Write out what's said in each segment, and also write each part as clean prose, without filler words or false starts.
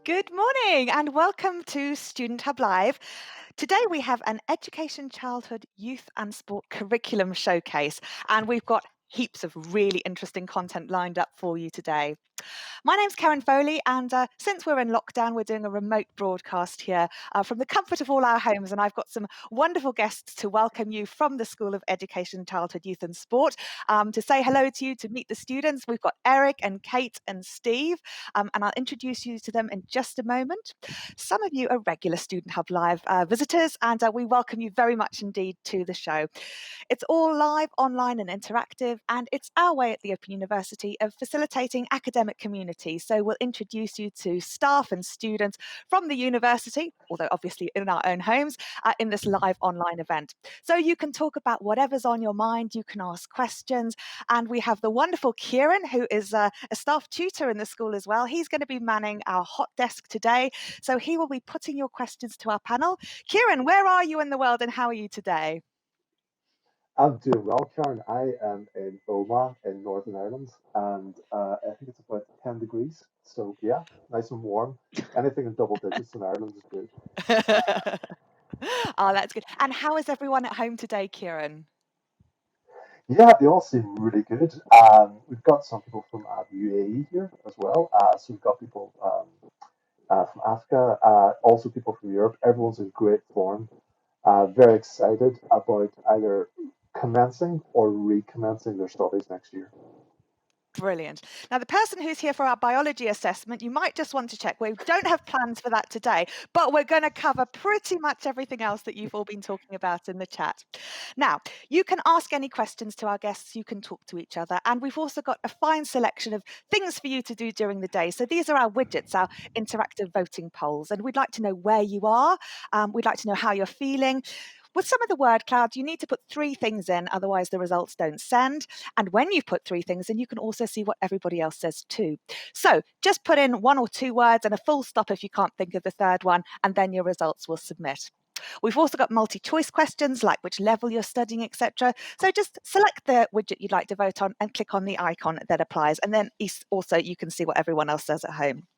Good morning and welcome to Student Hub Live. Today we have an Education, Childhood, Youth and Sport curriculum showcase, and we've got heaps of really interesting content lined up for you today. My name's Karen Foley, and since we're in lockdown, we're doing a remote broadcast here from the comfort of all our homes. And I've got some wonderful guests to welcome you from the School of Education, Childhood, Youth and Sport to say hello to you, to meet the students. We've got Eric and Kate and Steve, and I'll introduce you to them in just a moment. Some of you are regular Student Hub Live visitors, and we welcome you very much indeed to the show. It's all live, online and interactive, and it's our way at the Open University of facilitating academic community. So we'll introduce you to staff and students from the university, although obviously in our own homes, in this live online event. So you can talk about whatever's on your mind, you can ask questions, and we have the wonderful Kieran, who is a staff tutor in the school as well. He's going to be manning our hot desk today, so he will be putting your questions to our panel. Kieran, where are you in the world and how are you today? I'm doing well, Karen. I am in Omagh in Northern Ireland, and I think it's about 10 degrees. So, yeah, nice and warm. Anything in double digits in Ireland is good. Oh, that's good. And how is everyone at home today, Kieran? Yeah, they all seem really good. We've got some people from UAE here as well. So, we've got people from Africa, also people from Europe. Everyone's in great form. Very excited about either commencing or recommencing their studies next year. Brilliant. Now, the person who's here for our biology assessment, you might just want to check. We don't have plans for that today, but we're going to cover pretty much everything else that you've all been talking about in the chat. Now, you can ask any questions to our guests, you can talk to each other, and we've also got a fine selection of things for you to do during the day. So these are our widgets, our interactive voting polls, and we'd like to know where you are. We'd like to know how you're feeling. With some of the word clouds, you need to put 3 things in, otherwise the results don't send. And when you've put 3 things in, you can also see what everybody else says too. So just put in 1 or 2 words and a full stop if you can't think of the third one, and then your results will submit. We've also got multi-choice questions like which level you're studying, etc. So just select the widget you'd like to vote on and click on the icon that applies. And then also you can see what everyone else says at home.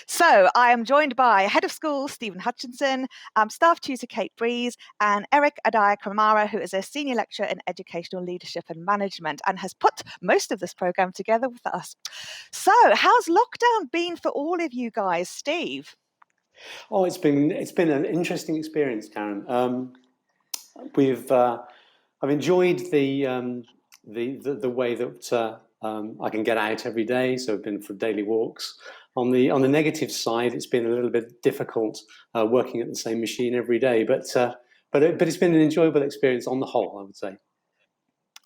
So I am joined by Head of School, Stephen Hutchinson, Staff Tutor Kate Breeze, and Eric Adaya Kramara, who is a Senior Lecturer in Educational Leadership and Management and has put most of this programme together with us. So how's lockdown been for all of you guys? Steve? Oh, it's been an interesting experience, Karen. We've I've enjoyed the way that I can get out every day. So I've been for daily walks. On the negative side, it's been a little bit difficult working at the same machine every day. But it's been an enjoyable experience on the whole, I would say.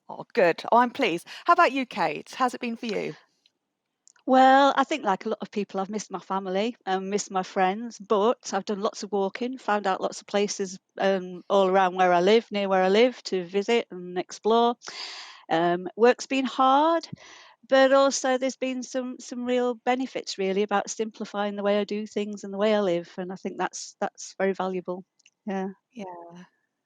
Oh, good. Oh, I'm pleased. How about you, Kate? How's it been for you? Well, I think like a lot of people, I've missed my family and missed my friends, but I've done lots of walking, found out lots of places all around where I live, near where I live, to visit and explore. Work's been hard, but also there's been some real benefits really about simplifying the way I do things and the way I live, and I think that's very valuable. Yeah. Yeah,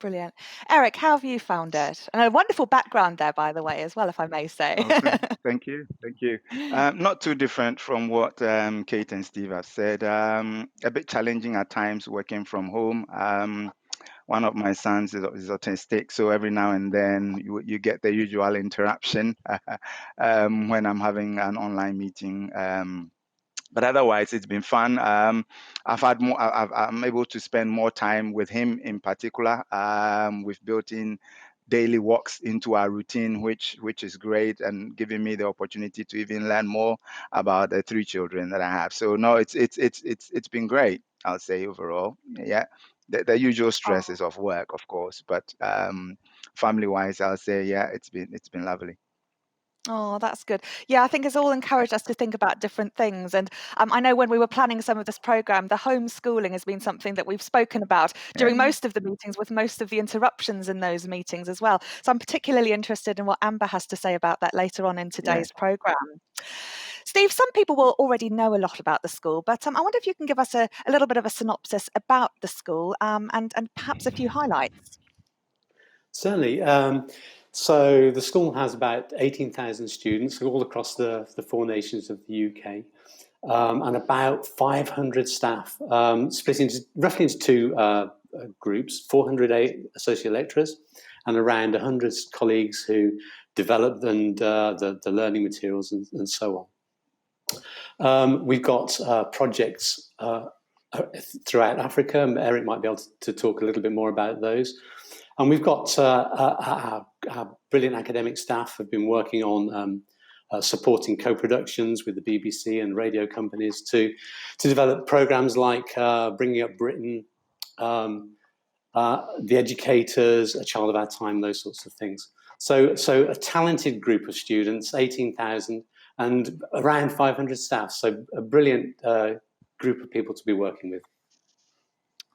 brilliant. Eric, how have you found it? And a wonderful background there, by the way, as well, if I may say. Oh, thank you, thank you. Not too different from what Kate and Steve have said. A bit challenging at times working from home. One of my sons is autistic, so every now and then you get the usual interruption when I'm having an online meeting. But otherwise, it's been fun. I've had more. I'm able to spend more time with him in particular. We've built in daily walks into our routine, which is great, and giving me the opportunity to even learn more about the 3 children that I have. So no, it's been great. I'll say overall, yeah. The usual Oh. stresses of work, of course, but family wise, I'll say yeah, it's been lovely. Oh, that's good. Yeah, I think it's all encouraged us to think about different things. And I know when we were planning some of this program, the homeschooling has been something that we've spoken about Yeah. during most of the meetings, with most of the interruptions in those meetings as well. So I'm particularly interested in what Amber has to say about that later on in Yeah. today's program. Steve, some people will already know a lot about the school, but I wonder if you can give us a little bit of a synopsis about the school and perhaps a few highlights. Certainly. So the school has about 18,000 students all across the 4 nations of the UK. and about 500 staff, split into roughly into two groups: 400 associate lecturers and around 100 colleagues who develop the learning materials and so on. We've got projects throughout Africa. Eric might be able to talk a little bit more about those. And we've got our brilliant academic staff have been working on supporting co-productions with the BBC and radio companies to develop programs like Bringing Up Britain, The Educators, A Child of Our Time, those sorts of things. So a talented group of students, 18,000, and around 500 staff. So a brilliant group of people to be working with.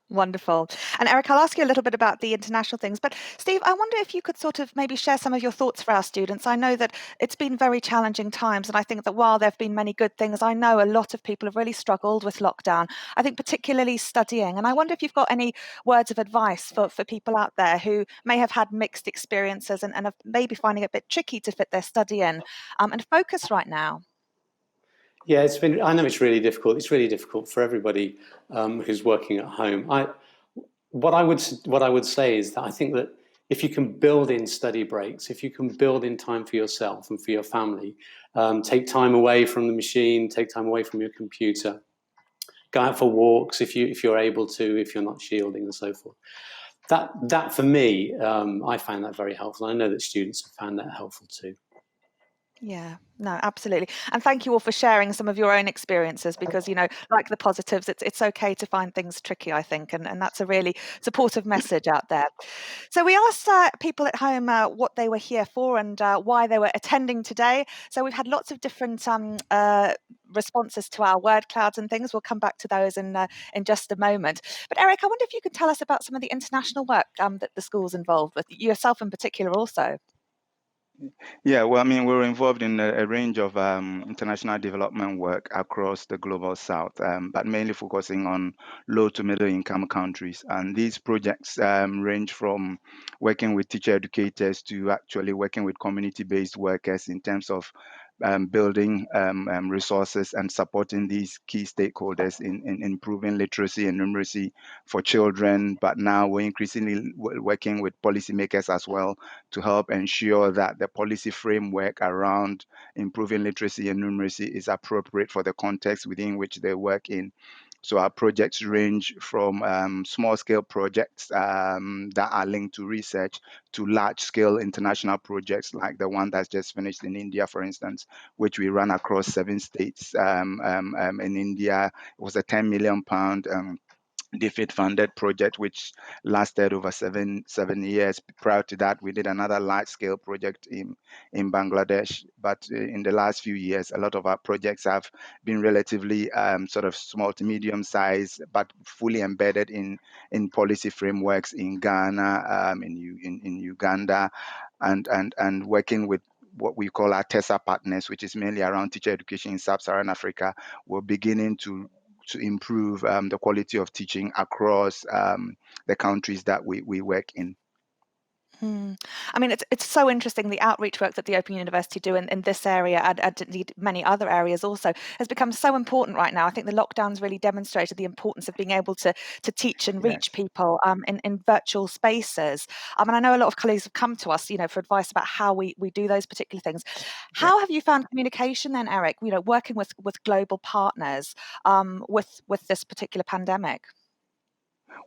Wonderful. And Eric, I'll ask you a little bit about the international things, but Steve, I wonder if you could sort of maybe share some of your thoughts for our students. I know that it's been very challenging times, and I think that while there have been many good things, I know a lot of people have really struggled with lockdown. I think particularly studying. And I wonder if you've got any words of advice for people out there who may have had mixed experiences and are maybe finding it a bit tricky to fit their study in and focus right now. Yeah, I know it's really difficult. It's really difficult for everybody who's working at home. What I would say is that I think that if you can build in study breaks, if you can build in time for yourself and for your family, take time away from the machine, take time away from your computer, go out for walks if you're able to, if you're not shielding and so forth. That for me, I found that very helpful. I know that students have found that helpful too. Yeah, no, absolutely. And thank you all for sharing some of your own experiences because, like the positives, it's okay to find things tricky, I think. And that's a really supportive message out there. So we asked people at home what they were here for and why they were attending today. So we've had lots of different responses to our word clouds and things. We'll come back to those in just a moment. But Eric, I wonder if you could tell us about some of the international work that the school's involved with, yourself in particular also. Yeah, well, I mean, we're involved in a range of international development work across the global south, but mainly focusing on low to middle income countries. And these projects range from working with teacher educators to actually working with community-based workers in terms of building resources and supporting these key stakeholders in improving literacy and numeracy for children. But now we're increasingly working with policymakers as well to help ensure that the policy framework around improving literacy and numeracy is appropriate for the context within which they work in. So our projects range from small-scale projects that are linked to research to large-scale international projects like the one that's just finished in India, for instance, which we run across 7 states in India. It was a £10 million DFID-funded project, which lasted over seven years. Prior to that, we did another large-scale project in Bangladesh. But in the last few years, a lot of our projects have been relatively sort of small to medium size, but fully embedded in policy frameworks in Ghana, in Uganda, and working with what we call our TESA partners, which is mainly around teacher education in Sub-Saharan Africa. We're beginning to improve the quality of teaching across the countries that we work in. I mean, it's so interesting. The outreach work that the Open University do in this area and indeed many other areas also has become so important right now. I think the lockdowns really demonstrated the importance of being able to teach and reach people in virtual spaces. And I know a lot of colleagues have come to us, for advice about how we do those particular things. How have you found communication then, Eric? Working with global partners with this particular pandemic.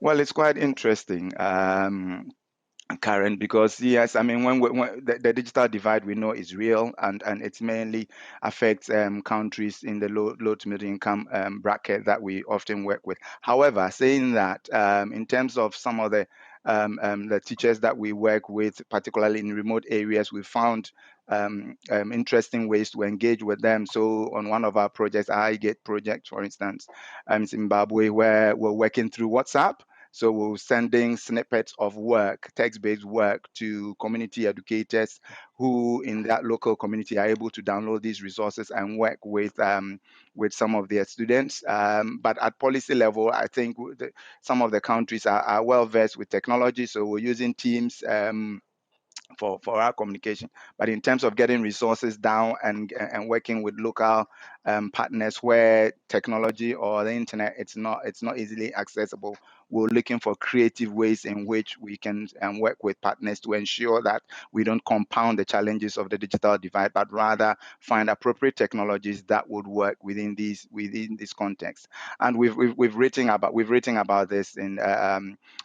Well, it's quite interesting. Karen, because yes, I mean, when the digital divide we know is real, and it mainly affects countries in the low to middle income bracket that we often work with. However, saying that, in terms of some of the teachers that we work with, particularly in remote areas, we found interesting ways to engage with them. So on one of our projects, iGate project, for instance, Zimbabwe, where we're working through WhatsApp. So we're sending snippets of work, text-based work, to community educators who in that local community are able to download these resources and work with some of their students. But at policy level, I think some of the countries are well versed with technology. So we're using Teams for our communication. But in terms of getting resources down and working with local partners where technology or the internet it's not easily accessible, we're looking for creative ways in which we can work with partners to ensure that we don't compound the challenges of the digital divide, but rather find appropriate technologies that would work within this context. And we've written about this in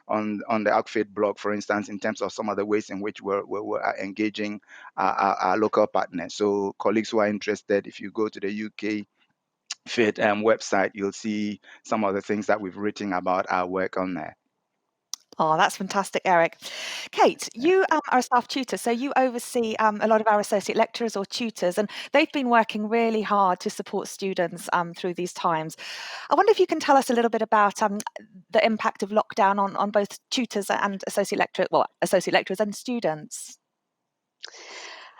on the Outfit blog, for instance, in terms of some of the ways in which we're engaging our local partners. So colleagues who are interested, if you go to the UK Fit website, you'll see some of the things that we've written about our work on there. Oh, that's fantastic, Eric. Kate, you are a staff tutor, so you oversee a lot of our associate lecturers or tutors, and they've been working really hard to support students through these times. I wonder if you can tell us a little bit about the impact of lockdown on both tutors and associate lecturers and students.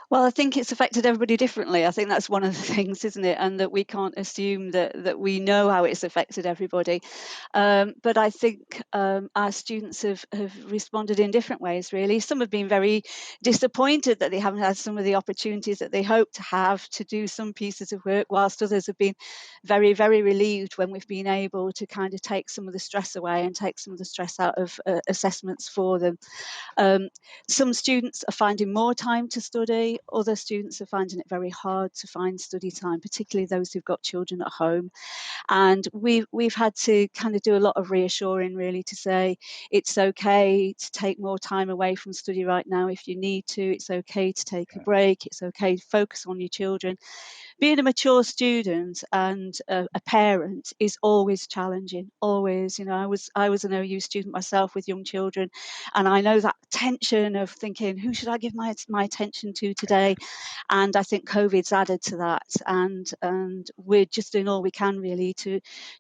Well, I think it's affected everybody differently. I think that's one of the things, isn't it? And that we can't assume that we know how it's affected everybody. But I think our students have responded in different ways, really. Some have been very disappointed that they haven't had some of the opportunities that they hoped to have to do some pieces of work, whilst others have been very, very relieved when we've been able to kind of take some of the stress away and take some of the stress out of assessments for them. Some students are finding more time to study, other students are finding it very hard to find study time, particularly those who've got children at home. And we've had to kind of do a lot of reassuring, really, to say it's okay to take more time away from study right now if you need to. It's okay to take a break. It's okay to focus on your children. Being a mature student and a parent is always challenging. Always, I was an OU student myself with young children, and I know that tension of thinking, who should I give my attention to today? And I think COVID's added to that, and we're just doing all we can, really, to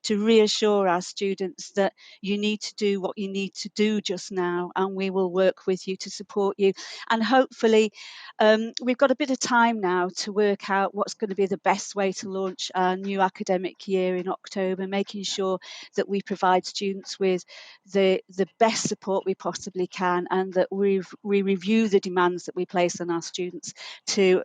reassure our students that you need to do what you need to do just now, and we will work with you to support you. And hopefully, we've got a bit of time now to work out what's going to be the best way to launch our new academic year in October, making sure that we provide students with the best support we possibly can, and that we review the demands that we place on our students to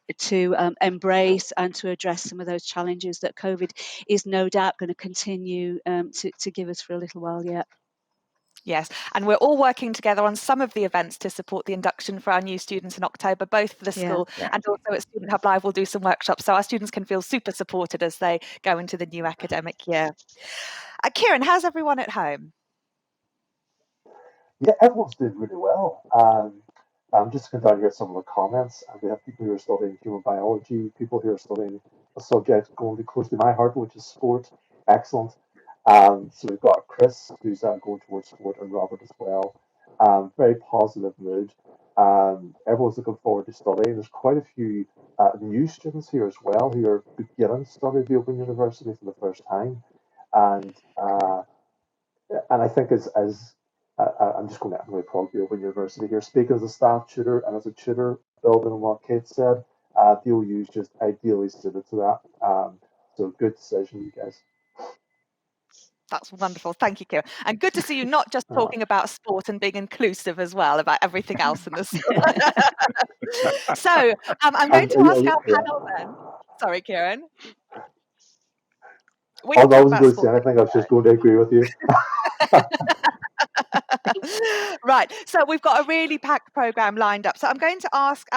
embrace and to address some of those challenges that COVID is no doubt going to continue to give us for a little while yet. Yes, and we're all working together on some of the events to support the induction for our new students in October, both for the school and also at Student Hub Live. We'll do some workshops so our students can feel super supported as they go into the new academic year. Kieran, how's everyone at home? Yeah, everyone's doing really well. I'm just going down here some of the comments, and we have people who are studying human biology, people who are studying a subject going to be close to my heart, which is sport. Excellent. So we've got Chris, who's going towards sport, and Robert as well. Very positive mood. Everyone's looking forward to studying. There's quite a few new students here as well who are beginning to study at the Open University for the first time, and I think as I'm just going to really plug the Open University here. Speak as a staff tutor and as a tutor, building on what Kate said, the OU is just ideally suited to that. So good decision, you guys. That's wonderful. Thank you, Kieran. And good to see you not just talking about sport and being inclusive as well, about everything else in the school. So I'm going to ask our panel then. Sorry, Kieran. We I talk wasn't about going to say sport. anything. I was just going to agree with you. Right, so we've got a really packed program lined up. So I'm going to ask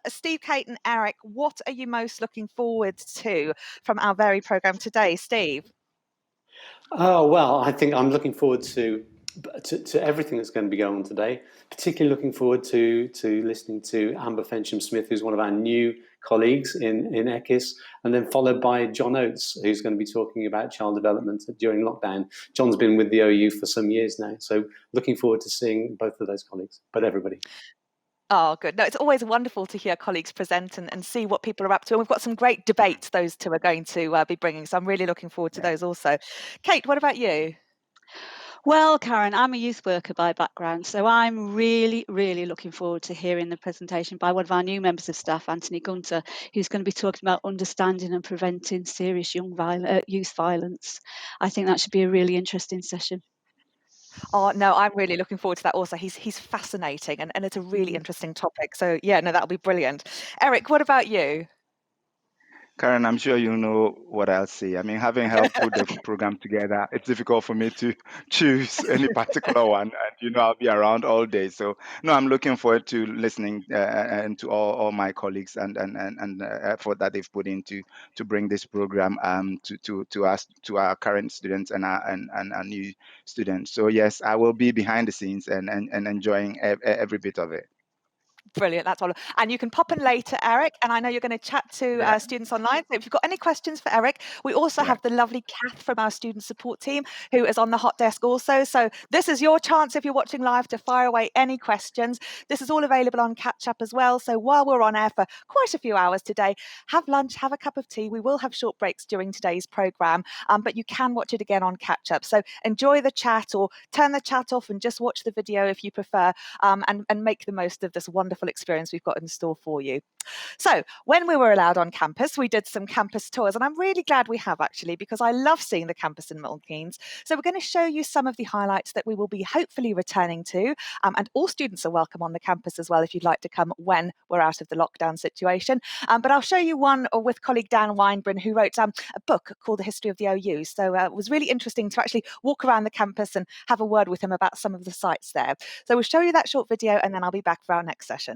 Steve, Kate, and Eric, what are you most looking forward to from our very program today? Steve? Oh, well, I think I'm looking forward to everything that's going to be going on today. Particularly looking forward to listening to Amber Fensham-Smith, who's one of our new colleagues in ECYS, and then followed by John Oates, who's going to be talking about child development during lockdown. John's been with the OU for some years now, so looking forward to seeing both of those colleagues, but everybody. Oh, good. No, it's always wonderful to hear colleagues present and see what people are up to. And we've got some great debates those two are going to be bringing. So I'm really looking forward to those also. Kate, what about you? Well, Karen, I'm a youth worker by background, so I'm really, really looking forward to hearing the presentation by one of our new members of staff, Anthony Gunter, who's going to be talking about understanding and preventing serious youth violence. I think that should be a really interesting session. Oh no, I'm really looking forward to that also. He's fascinating and it's a really interesting topic. So yeah, no, that'll be brilliant. Eric, what about you? Karen, I'm sure you know what I'll say. I mean, having helped put the program together, it's difficult for me to choose any particular one. And, I'll be around all day. So, no, I'm looking forward to listening and to all my colleagues and effort that they've put into to bring this program to us, to our current students and our new students. So, yes, I will be behind the scenes and enjoying every bit of it. Brilliant, that's all. And you can pop in later, Eric, and I know you're going to chat to Yeah, students online. So if you've got any questions for Eric, we also yeah. have the lovely Kath from our student support team who is on the hot desk also. So this is your chance, if you're watching live, to fire away any questions. This is all available on Catch Up as well. So while we're on air for quite a few hours today, have lunch, have a cup of tea. We will have short breaks during today's programme, but you can watch it again on Catch Up. So enjoy the chat or turn the chat off and just watch the video if you prefer, and make the most of this wonderful experience we've got in store for you. So when we were allowed on campus, we did some campus tours, and I'm really glad we have actually, because I love seeing the campus in Milton Keynes. So we're going to show you some of the highlights that we will be hopefully returning to, and all students are welcome on the campus as well if you'd like to come when we're out of the lockdown situation. But I'll show you one with colleague Dan Weinbrin, who wrote a book called The History of the OU. So it was really interesting to actually walk around the campus and have a word with him about some of the sites there. So we'll show you that short video, and then I'll be back for our next session.